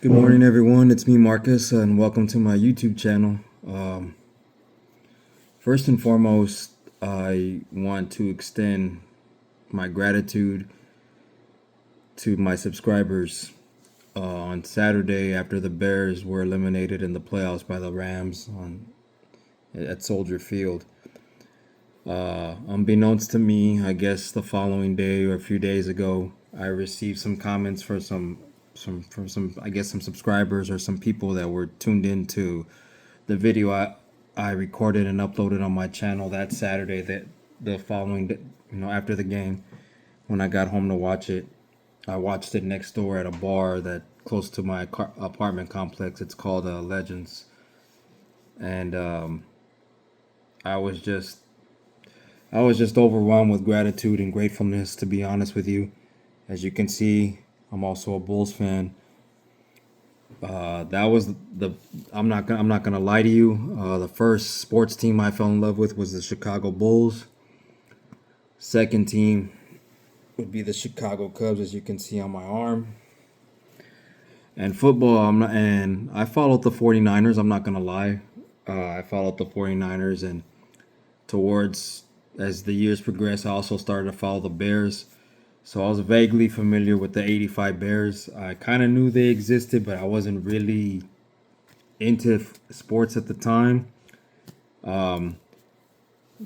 Good morning, everyone. It's me, Marcus, and welcome to my YouTube channel. First and foremost, I want to extend my gratitude to my subscribers. On Saturday, after the Bears were eliminated in the playoffs by the Rams at Soldier Field, unbeknownst to me, I guess the following day or a few days ago, I received some comments for some subscribers or some people that were tuned into the video I recorded and uploaded on my channel that Saturday, that the following after the game, when I got home to watch it. I watched it next door at a bar that close to my apartment complex. It's called Legends, and I was just I was just overwhelmed with gratitude and gratefulness, to be honest with you. As you can see, I'm also a Bulls fan. That was the I'm not gonna lie to you. The first sports team I fell in love with was the Chicago Bulls. Second team would be the Chicago Cubs, as you can see on my arm. And football, and I followed the 49ers. I'm not gonna lie. I followed the 49ers, and towards as the years progressed, I also started to follow the Bears. So I was vaguely familiar with the '85 Bears. I kind of knew they existed, but I wasn't really into sports at the time.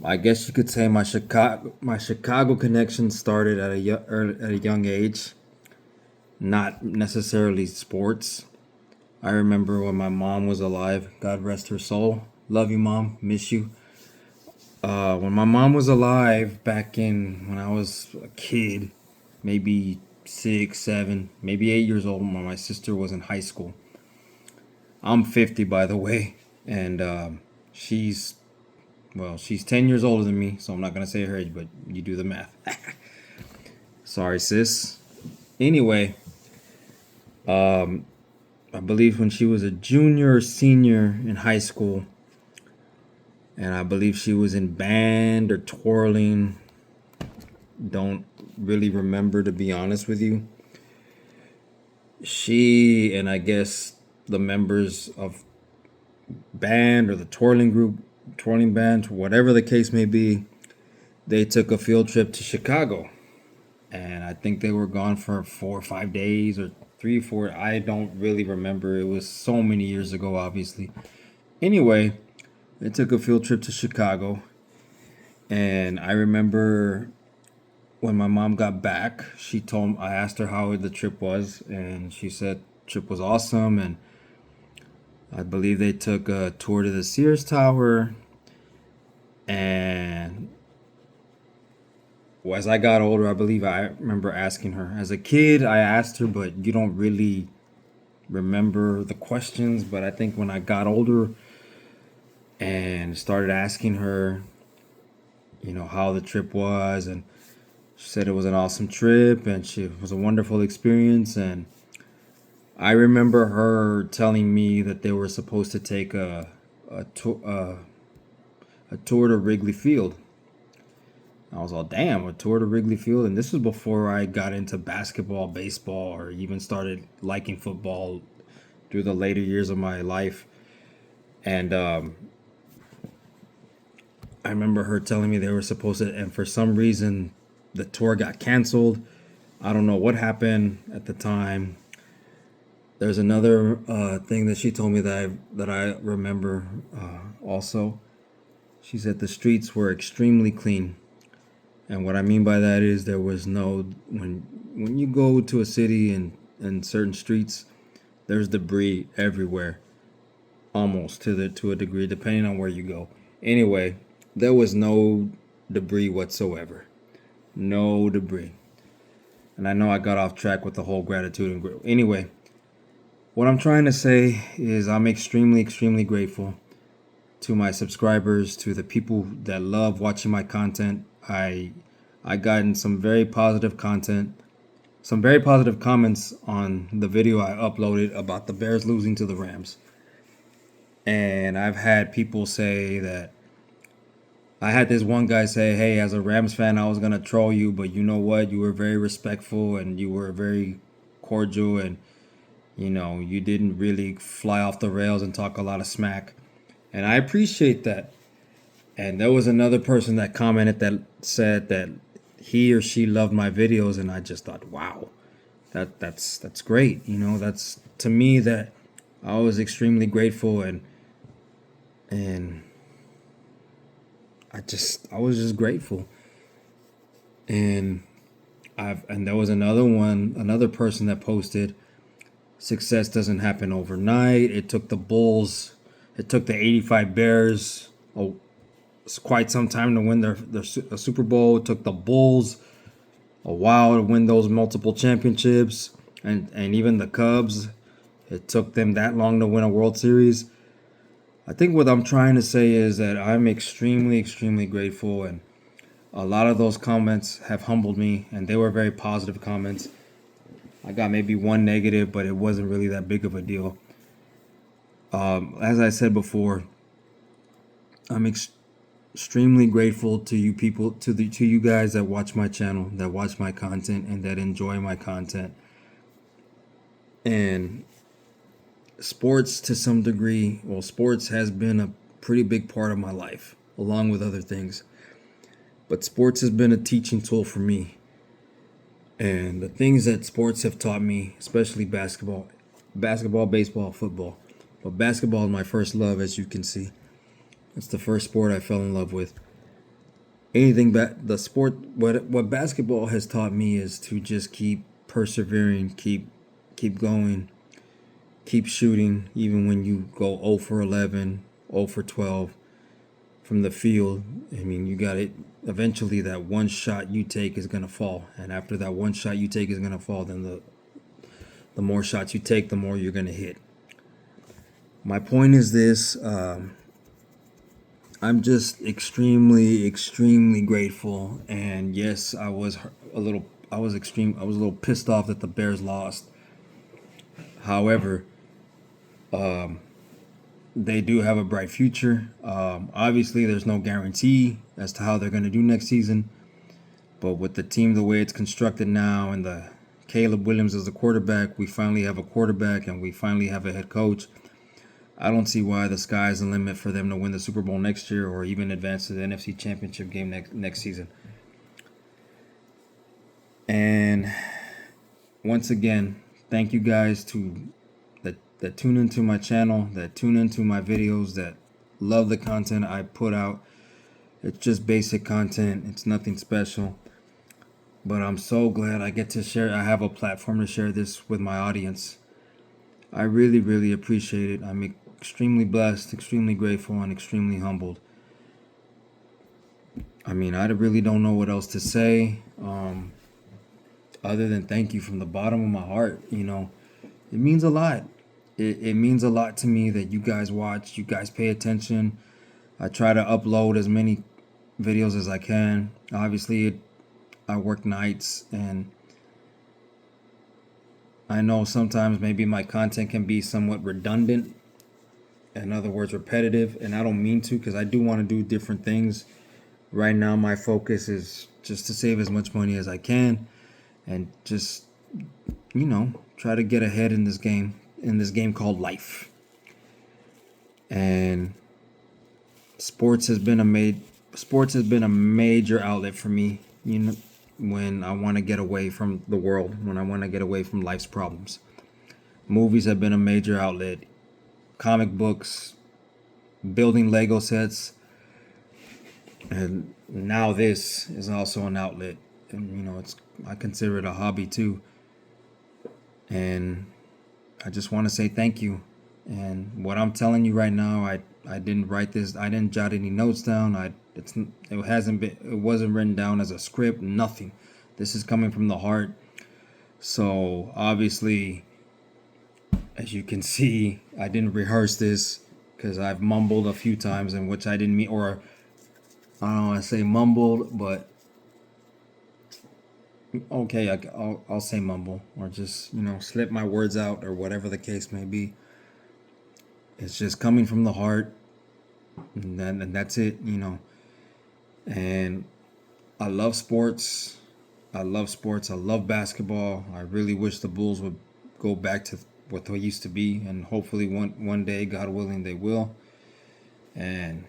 I guess you could say my Chicago connection started at at a young age, not necessarily sports. I remember when my mom was alive. God rest her soul. Love you, mom. Miss you. When my mom was alive, back in when I was a kid, maybe 6, 7, maybe 8 years old, when my sister was in high school. I'm 50, by the way, and she's she's 10 years older than me, so I'm not gonna say her age, but you do the math. Sorry, sis. Anyway, I believe when she was a junior or senior in high school, and I believe she was in band or twirling. Don't really remember, to be honest with you. She and I guess the members of band or the twirling band, whatever the case may be, they took a field trip to Chicago. And I think they were gone for 4 or 5 days or 3, 4. I don't really remember. It was so many years ago, obviously. Anyway, they took a field trip to Chicago. And I remember when my mom got back, I asked her how the trip was, and she said trip was awesome. And I believe they took a tour to the Sears Tower. And as I got older, I believe I remember asking her. As a kid, I asked her, but you don't really remember the questions. But I think when I got older and started asking her, how the trip was, and she said it was an awesome trip and it was a wonderful experience. And I remember her telling me that they were supposed to take a tour to Wrigley Field. I was all, damn, a tour to Wrigley Field. And this was before I got into basketball, baseball, or even started liking football through the later years of my life. And I remember her telling me they were supposed to, and for some reason, the tour got canceled. I don't know what happened at the time. There's another thing that she told me that I remember also. She said the streets were extremely clean. And what I mean by that is there was no, when you go to a city and certain streets, there's debris everywhere, almost to a degree, depending on where you go. Anyway, there was no debris whatsoever, no debris. And I know I got off track with the whole gratitude and anyway, what I'm trying to say is I'm extremely, extremely grateful to my subscribers, to the people that love watching my content. I gotten some very positive content, some very positive comments on the video I uploaded about the Bears losing to the Rams. And I've had people say that, I had this one guy say, hey, as a Rams fan, I was going to troll you, but you know what? You were very respectful and you were very cordial, and You know, you didn't really fly off the rails and talk a lot of smack. And I appreciate that. And there was another person that commented that said that he or she loved my videos, and I just thought, wow, that's great. You know, that's to me that I was extremely grateful, and I was just grateful. And and there was another person that posted, success doesn't happen overnight. It took the 85 Bears quite some time to win their Super Bowl. It took the Bulls a while to win those multiple championships, and even the Cubs, it took them that long to win a World Series. I think what I'm trying to say is that I'm extremely, extremely grateful, and a lot of those comments have humbled me, and they were very positive comments. I got maybe one negative, but it wasn't really that big of a deal. As I said before, I'm extremely grateful to you people, to you guys that watch my channel, that watch my content, and that enjoy my content. And sports, to some degree, well, sports has been a pretty big part of my life, along with other things. But sports has been a teaching tool for me. And the things that sports have taught me, especially basketball, baseball, football. But basketball is my first love, as you can see. It's the first sport I fell in love with. The sport, what basketball has taught me is to just keep persevering, keep going, keep shooting, even when you go 0 for 11, 0 for 12 from the field. I mean, you got it. Eventually, that one shot you take is gonna fall, and after that one shot you take is gonna fall, then the more shots you take, the more you're gonna hit. My point is this: I'm just extremely, extremely grateful, and yes, I was a little pissed off that the Bears lost. However, they do have a bright future. Obviously, there's no guarantee as to how they're going to do next season. But with the team the way it's constructed now, and the Caleb Williams as the quarterback, we finally have a quarterback and we finally have a head coach. I don't see why the sky's the limit for them to win the Super Bowl next year or even advance to the NFC Championship game next season. And once again, thank you guys that tune into my channel, that tune into my videos, that love the content I put out. It's just basic content. It's nothing special. But I'm so glad I get to share. I have a platform to share this with my audience. I really, really appreciate it. I'm extremely blessed, extremely grateful, and extremely humbled. I mean, I really don't know what else to say other than thank you from the bottom of my heart. You know, it means a lot. It means a lot to me that you guys watch, you guys pay attention. I try to upload as many videos as I can. Obviously, I work nights, and I know sometimes maybe my content can be somewhat redundant. In other words, repetitive, and I don't mean to, because I do want to do different things. Right now, my focus is just to save as much money as I can and just, try to get ahead in this game called life. And sports has been a major outlet for me, when I want to get away from the world, when I want to get away from life's problems. Movies have been a major outlet. Comic books, building Lego sets, and now this is also an outlet. And I consider it a hobby too. And I just want to say thank you. And what I'm telling you right now, I didn't write this. I didn't jot any notes down. It wasn't written down as a script. Nothing. This is coming from the heart. So obviously, as you can see, I didn't rehearse this because I've mumbled a few times, in which I didn't mean, or I don't want to say mumbled, but okay, I'll say mumble, or just slip my words out, or whatever the case may be. It's just coming from the heart, and that's it. And I love sports. I love basketball. I really wish the Bulls would go back to what they used to be, and hopefully one day, God willing, they will. And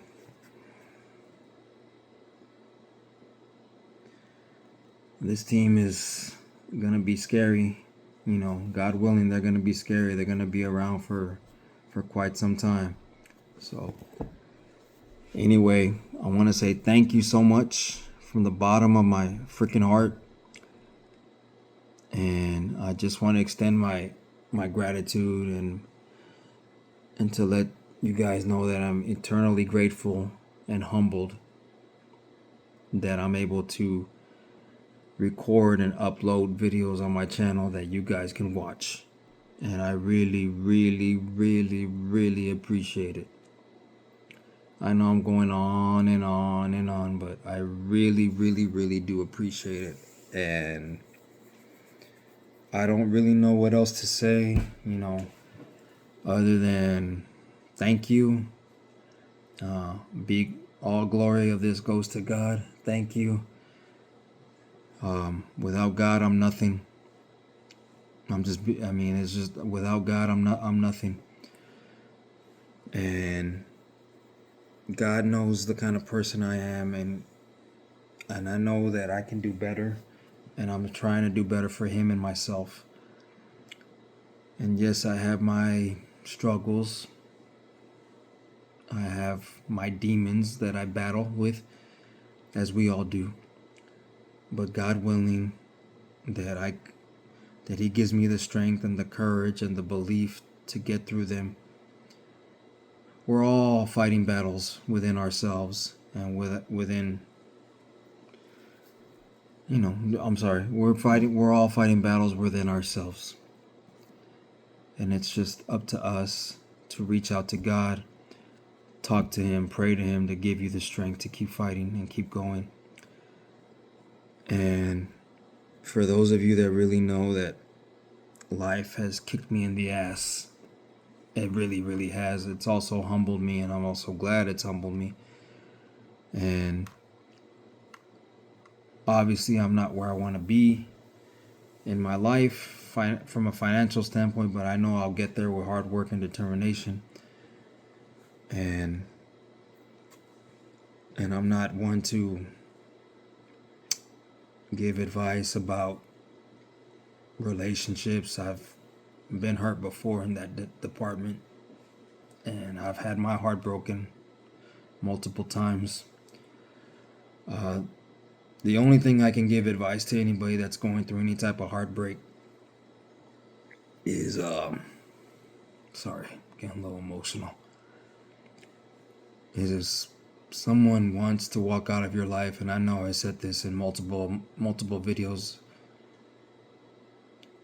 this team is gonna be scary. God willing, they're gonna be scary. They're gonna be around for quite some time. So anyway, I want to say thank you so much from the bottom of my freaking heart. And I just want to extend my gratitude and to let you guys know that I'm eternally grateful and humbled that I'm able to record and upload videos on my channel that you guys can watch. And I really, really, really, really appreciate it. I know I'm going on and on and on, but I really, really, really do appreciate it. And I don't really know what else to say, other than thank you. All glory of this goes to God. Thank you. Without God, I'm nothing. It's just without God, I'm nothing. And God knows the kind of person I am, and I know that I can do better, and I'm trying to do better for Him and myself. And yes, I have my struggles. I have my demons that I battle with, as we all do. But God willing, that He gives me the strength and the courage and the belief to get through them. We're all fighting battles within ourselves and within. We're all fighting battles within ourselves. And it's just up to us to reach out to God, talk to Him, pray to Him to give you the strength to keep fighting and keep going. And for those of you that really know that life has kicked me in the ass, it really, really has. It's also humbled me, and I'm also glad it's humbled me. And obviously, I'm not where I want to be in my life from a financial standpoint, but I know I'll get there with hard work and determination. And I'm not one to give advice about relationships. I've been hurt before in that department, and I've had my heart broken multiple times. The only thing I can give advice to anybody that's going through any type of heartbreak is sorry, getting a little emotional. Is someone wants to walk out of your life, and I know I said this in multiple videos.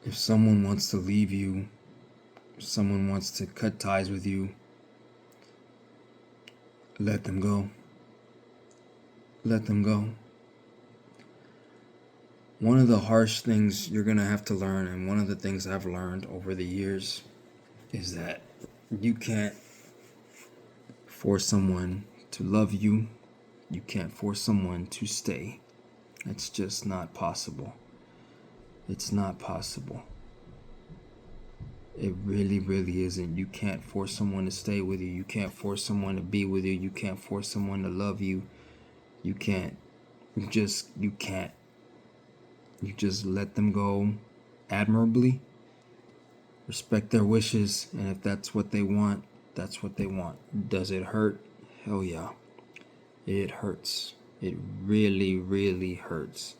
If someone wants to leave you, if someone wants to cut ties with you, let them go. Let them go. One of the harsh things you're going to have to learn, and one of the things I've learned over the years, is that you can't force someone to love you. You can't force someone to stay. It's just not possible. It's not possible. It really, really isn't. You can't force someone to stay with you. You can't force someone to be with you. You can't force someone to love you. You can't. You can't. You just let them go admirably. Respect their wishes, and if that's what they want, that's what they want. Does it hurt? Hell yeah. It hurts. It really, really hurts.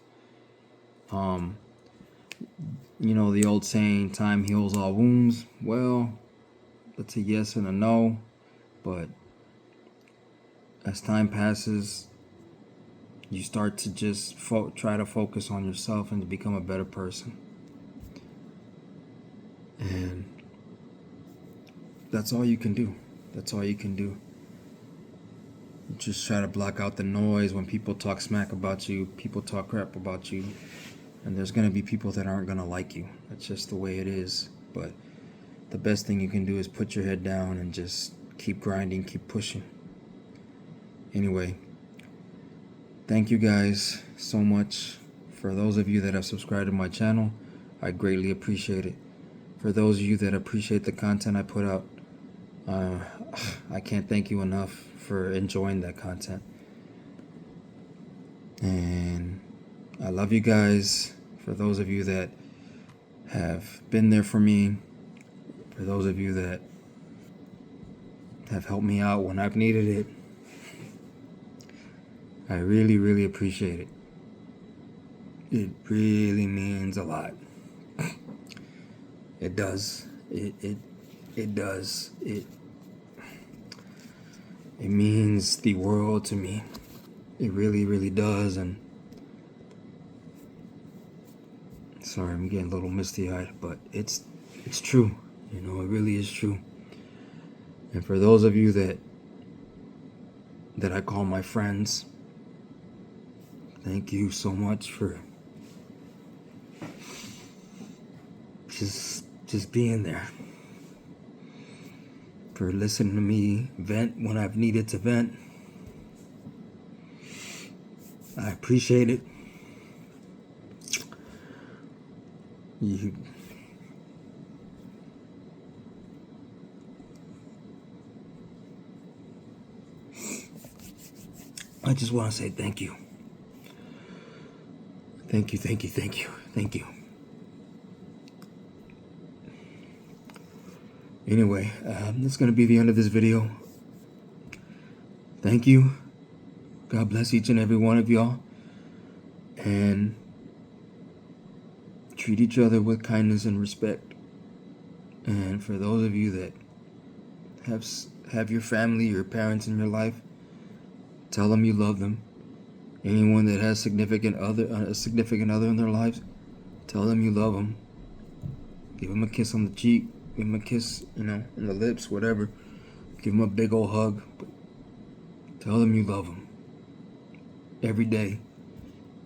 The old saying, time heals all wounds. Well, that's a yes and a no, but as time passes, you start to just try to focus on yourself and to become a better person. And that's all you can do. That's all you can do. Just try to block out the noise when people talk smack about you, people talk crap about you. And there's going to be people that aren't going to like you. That's just the way it is. But the best thing you can do is put your head down and just keep grinding, keep pushing. Anyway, thank you guys so much. For those of you that have subscribed to my channel, I greatly appreciate it. for those of you that appreciate the content I put out, I can't thank you enough for enjoying that content. And I love you guys. For those of you that have been there for me, for those of you that have helped me out when I've needed it, I really, really appreciate it. It really means a lot. It does. It does. It means the world to me. It really, really does. And sorry, I'm getting a little misty-eyed, but it's true. You know, it really is true. And for those of you that I call my friends, thank you so much for just being there, for listening to me vent when I've needed to vent. I appreciate it. I just want to say thank you. Thank you, thank you, thank you, thank you. Anyway, that's going to be the end of this video. Thank you. God bless each and every one of y'all. And treat each other with kindness and respect. And for those of you that have your family, your parents in your life, tell them you love them. Anyone that has a significant other in their lives, tell them you love them. Give them a kiss on the cheek. Give them a kiss, on the lips, whatever. Give them a big old hug. But tell them you love them. Every day.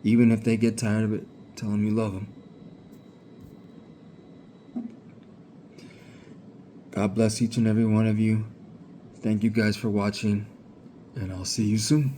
Even if they get tired of it, tell them you love them. God bless each and every one of you. Thank you guys for watching. And I'll see you soon.